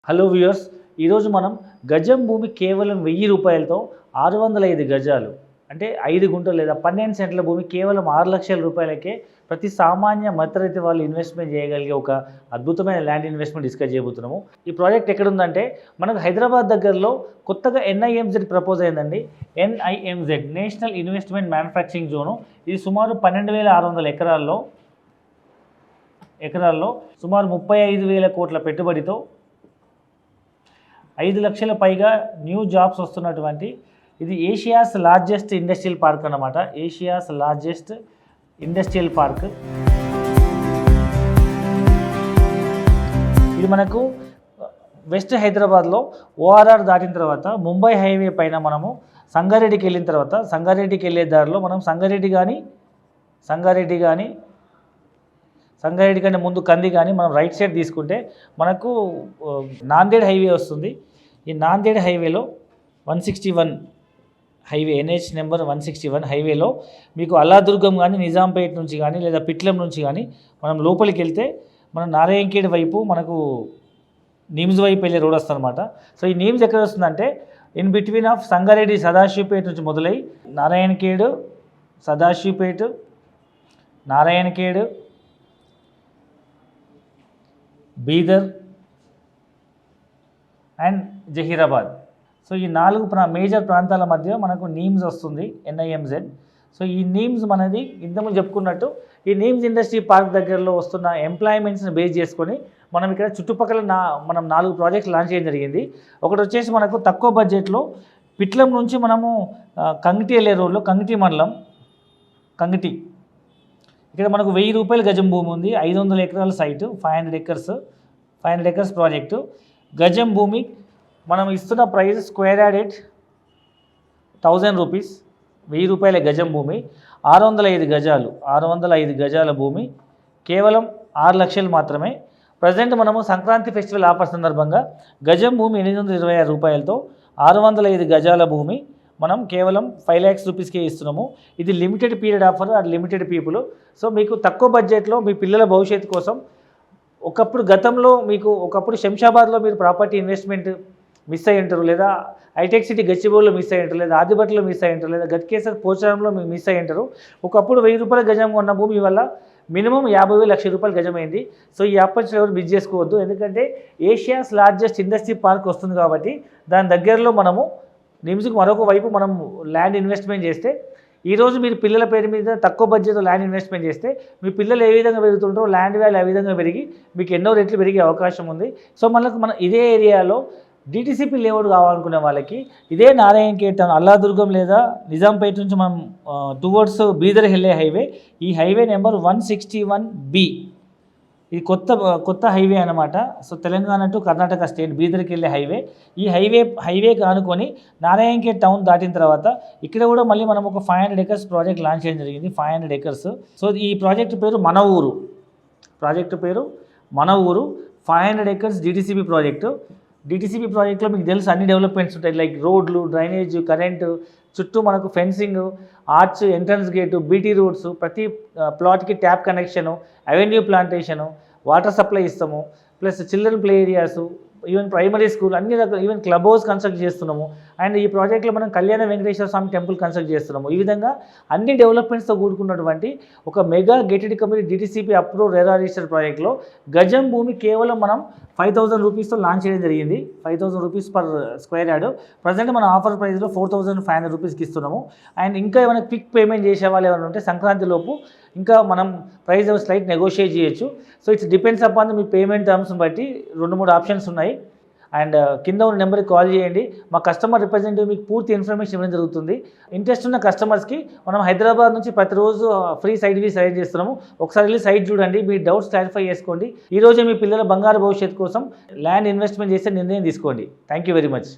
Hello viewers, ఈరోజు మనం గజం భూమి కేవలం 1000 రూపాయలతో 605 గజాలు అంటే 5 గుంటలు లేదా 12 సెంట్ల భూమి కేవలం 6 లక్షల రూపాయలకే ప్రతి సామాన్య మధ్యతరగతి వాళ్ళు ఇన్వెస్ట్మెంట్ చేయగలిగే ఒక అద్భుతమైన ల్యాండ్ ఇన్వెస్ట్మెంట్ డిస్కస్ చేయబోతున్నాము. ఈ ప్రాజెక్ట్ ఎక్కడుందంటే మనకు హైదరాబాద్ దగ్గరలో కొత్తగా ఎన్ఐఎంజెడ్ ప్రపోజ్ అయిందండి. NIMZ national investment manufacturing zone. ఇది సుమారు 12,600 ఎకరాల్లో సుమారు 35,000 కోట్ల పెట్టుబడితో 5 లక్షల పైగా న్యూ జాబ్స్ వస్తున్నటువంటి ఇది ఏషియాస్ లార్జెస్ట్ ఇండస్ట్రియల్ పార్క్ అన్నమాట. Asia's largest industrial park. ఇది మనకు వెస్ట్ హైదరాబాద్లో ఓఆర్ఆర్ దాటిన తర్వాత ముంబై హైవే పైన మనము సంగారెడ్డికి వెళ్ళిన తర్వాత సంగారెడ్డికి వెళ్ళే దారిలో మనం సంగారెడ్డి కంటే ముందు కంది కానీ మనం రైట్ సైడ్ తీసుకుంటే మనకు నాందేడ్ హైవే వస్తుంది. ఈ నాందేడ్ హైవేలో 161 హైవే, ఎన్హెచ్ నెంబర్ 161 హైవేలో మీకు అల్లాదుర్గం కానీ నిజాంపేట్ నుంచి కానీ లేదా పిట్లం నుంచి కానీ మనం లోపలికి వెళ్తే మనం నారాయణఖేడ్ వైపు మనకు నీమ్స్ వైపు వెళ్ళే రోడ్ వస్తుంది అనమాట. సో ఈ నీమ్స్ ఎక్కడ వస్తుందంటే in between of Sangareddy Sadasivpet నుంచి మొదలై నారాయణఖేడ్, సదాశివపేట, నారాయణఖేడ్, బీదర్ అండ్ జహీరాబాద్. సో ఈ 4 మేజర్ ప్రాంతాల మధ్య మనకు నీమ్స్ వస్తుంది, ఎన్ఐఎంజెడ్. సో ఈ నీమ్స్ మనది ఇంతకుముందు చెప్పుకున్నట్టు ఈ నీమ్స్ ఇండస్ట్రీ పార్క్ దగ్గరలో వస్తున్న ఎంప్లాయ్మెంట్స్ని బేస్ చేసుకొని మనం ఇక్కడ చుట్టుపక్కల మనం 4 ప్రాజెక్ట్స్ లాంచ్ చేయడం జరిగింది. ఒకటి వచ్చేసి మనకు తక్కువ బడ్జెట్లో పిట్లం నుంచి మనము కంగిటి వెళ్ళే రోడ్లో కంగిటి మండలం కంగిటి ఇక్కడ మనకు 1000 రూపాయల గజం భూమి ఉంది. 500 ఎకరాల సైటు, 500 ఎకర్స్ ప్రాజెక్టు. గజం భూమి మనం ఇస్తున్న ప్రైస్ స్క్వేర్ యార్డ్ 1000 రూపీస్. 1000 రూపాయల గజం భూమి, 605 గజాల భూమి కేవలం 6 లక్షలు మాత్రమే. ప్రజెంట్ మనము సంక్రాంతి ఫెస్టివల్ ఆఫర్ సందర్భంగా గజం భూమి 826 రూపాయలతో 605 గజాల భూమి మనం కేవలం 5 lakhs రూపీస్కే ఇస్తున్నాము. ఇది లిమిటెడ్ పీరియడ్ ఆఫర్, అది లిమిటెడ్ పీపుల్. సో మీకు తక్కువ బడ్జెట్లో మీ పిల్లల భవిష్యత్తు కోసం ఒకప్పుడు శంషాబాద్లో మీరు ప్రాపర్టీ ఇన్వెస్ట్మెంట్ మిస్ అయ్యి ఉంటారు, లేదా హైటెక్ సిటీ గచ్చిబౌలిలో మిస్ అయ్యి ఉంటారు, లేదా ఆదిబట్లో మిస్ అయ్యి ఉంటారు, లేదా గట్కేసర్ పోచారంలో మీరు మిస్ అయ్యి ఉంటారు. ఒకప్పుడు 1000 రూపాయల గజం కొన్న భూమి వల్ల మినిమం 50,000 లక్షల రూపాయల గజమైంది. సో ఈ ఆపర్చునిటీ ఎవరు మిస్ చేసుకోవద్దు, ఎందుకంటే ఏషియాస్ లార్జెస్ట్ ఇండస్ట్రీ పార్క్ వస్తుంది కాబట్టి దాని దగ్గరలో మనము నిమ్స్కి మరొక వైపు మనం ల్యాండ్ ఇన్వెస్ట్మెంట్ చేస్తే ఈరోజు మీరు పిల్లల పేరు మీద తక్కువ బడ్జెట్లో ల్యాండ్ ఇన్వెస్ట్మెంట్ చేస్తే మీ పిల్లలు ఏ విధంగా పెరుగుతుంటారో ల్యాండ్ వాల్యూ ఆ విధంగా పెరిగి మీకు ఎన్నో రెట్లు పెరిగే అవకాశం ఉంది. సో మన ఇదే ఏరియాలో డిటిసిపి లేఅవుట్ కావాలనుకునే వాళ్ళకి ఇదే నారాయణఖేడ్ టౌన్ అల్లాదుర్గం లేదా నిజాంపేట నుంచి మనం టువర్డ్స్ బీదర్ వెళ్ళే హైవే, ఈ హైవే నెంబర్ 161B. ఇది కొత్త హైవే అనమాట. So Telangana to Karnataka state బీదర్కి వెళ్ళే హైవే. ఈ హైవేకి ఆనుకొని నారాయణఖేడ్ టౌన్ దాటిన తర్వాత ఇక్కడ కూడా మళ్ళీ మనం ఒక 500 ఎకర్స్ ప్రాజెక్ట్ లాంచ్ చేయడం జరిగింది. 500 ఎకర్స్. సో ఈ ప్రాజెక్ట్ పేరు మన ఊరు 500 ఎకర్స్ డిటిసిపి ప్రాజెక్టు. డిటిసిపి ప్రాజెక్ట్లో మీకు తెలుసు అన్ని డెవలప్మెంట్స్ ఉంటాయి, లైక్ రోడ్లు, డ్రైనేజ్, కరెంటు, చుట్టూ మనకు fencing, arch, entrance gate, BT roads, ప్రతి ప్లాట్కి tap connection, avenue plantation, water supply ఇస్తాము, plus children play areas, even primary school, అన్ని రకాల ఈవెన్ క్లబ్ హౌస్ కన్స్ట్రక్ట్ చేస్తున్నాము. అండ్ ఈ ప్రాజెక్ట్లో మనం కళ్యాణ వెంకటేశ్వర స్వామి టెంపుల్ కన్స్ట్రక్ట్ చేస్తున్నాము. ఈ విధంగా అన్ని డెవలప్మెంట్స్తో కూడుకున్నటువంటి ఒక mega gated community DTCP approve RERA registered ప్రాజెక్ట్లో గజం భూమి కేవలం మనం 5,000 రూపీస్తో లాంచ్ చేయడం జరిగింది. 5,000 rupees per square yard. Present మన ఆఫర్ ప్రైస్లో 4,500 రూపీస్కి ఇస్తున్నాము. అండ్ ఇంకా ఏమైనా క్విక్ పేమెంట్ చేసే వాళ్ళు ఏమైనా ఉంటే సంక్రాంతి లోపు ఇంకా మనం ప్రైస్ స్లైట్ నెగోషియేట్ చేయొచ్చు. సో ఇట్స్ డిపెండ్స్ అపాన్ మీ పేమెంట్ టర్మ్స్ని బట్టి 2-3 ఆప్షన్స్ ఉన్నాయి. అండ్ కింద ఉన్న నెంబర్కి కాల్ చేయండి. మా కస్టమర్ రిప్రజెంటేటివ్ మీకు పూర్తి ఇన్ఫర్మేషన్ ఇవ్వడం జరుగుతుంది. ఇంట్రెస్ట్ ఉన్న కస్టమర్స్కి మనం హైదరాబాద్ నుంచి ప్రతిరోజు ఫ్రీ సైట్ విజిట్ అరేంజ్ చేస్తున్నాము. ఒకసారి వెళ్ళి సైట్ చూడండి, మీ డౌట్స్ క్లారిఫై చేసుకోండి. ఈరోజే మీ పిల్లల బంగారు భవిష్యత్తు కోసం ల్యాండ్ ఇన్వెస్ట్మెంట్ చేసే నిర్ణయం తీసుకోండి. Thank you very much.